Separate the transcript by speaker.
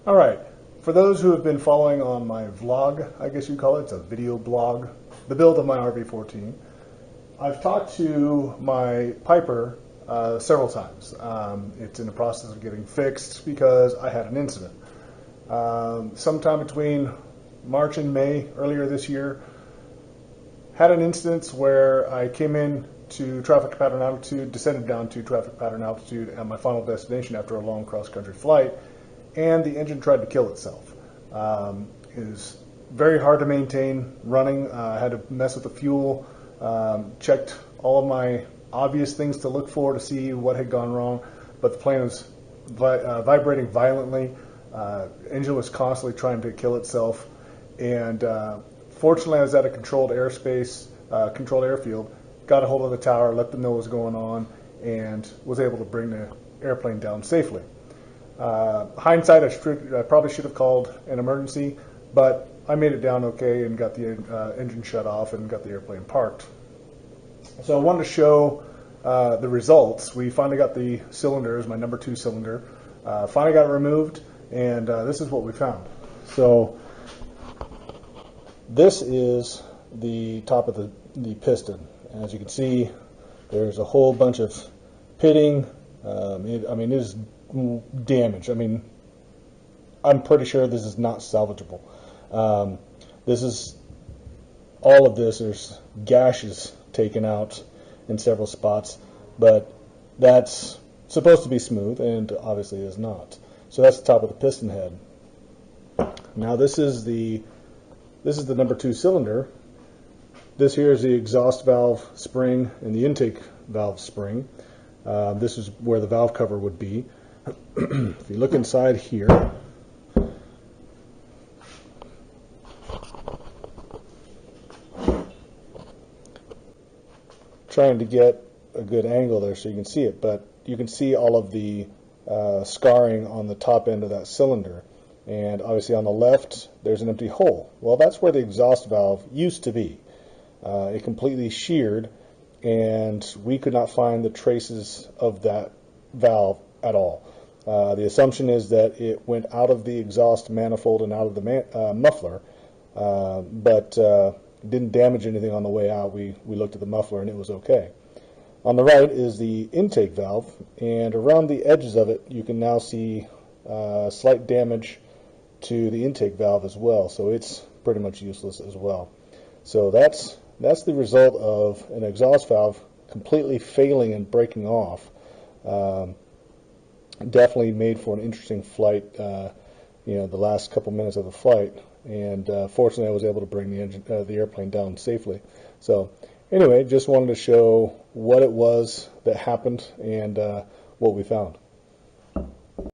Speaker 1: All right. For those who have been following on my vlog, I guess you call it, it's a video blog, the build of my RV14, I've talked to my Piper several times. It's in the process of getting fixed because I had an incident. Sometime between March and May earlier this year, had an instance where I came in to traffic pattern altitude, descended down to traffic pattern altitude at my final destination after a long cross-country flight, and the engine tried to kill itself. It was very hard to maintain running. I had to mess with the fuel, checked all of my obvious things to look for to see what had gone wrong, but the plane was vibrating violently. Engine was constantly trying to kill itself, and fortunately I was at a controlled airspace, controlled airfield, got a hold of the tower, let them know what was going on, and was able to bring the airplane down safely. Hindsight, I probably should have called an emergency, but I made it down okay and got the engine shut off and got the airplane parked. So I wanted to show the results. We finally got the cylinders, my number 2 cylinder, finally got it removed, and this is what we found. So this is the top of the piston. As you can see, there's a whole bunch of pitting. It is damage. I'm pretty sure this is not salvageable. This is all of this. There's gashes taken out in several spots, but that's supposed to be smooth, and obviously is not. So that's the top of the piston head. Now this is the number 2 cylinder. This here is the exhaust valve spring and the intake valve spring. This is where the valve cover would be. If you look inside here, trying to get a good angle there so you can see it, but you can see all of the scarring on the top end of that cylinder. And obviously on the left there's an empty hole. Well, that's where the exhaust valve used to be. It completely sheared, and we could not find the traces of that valve at all. The assumption is that it went out of the exhaust manifold and out of the muffler, but didn't damage anything on the way out. We looked at the muffler and it was okay. On the right is the intake valve, and around the edges of it you can now see slight damage to the intake valve as well, so it's pretty much useless as well. So that's the result of an exhaust valve completely failing and breaking off. Definitely made for an interesting flight, the last couple minutes of the flight, and fortunately I was able to bring the airplane down safely. So anyway, just wanted to show what it was that happened and what we found.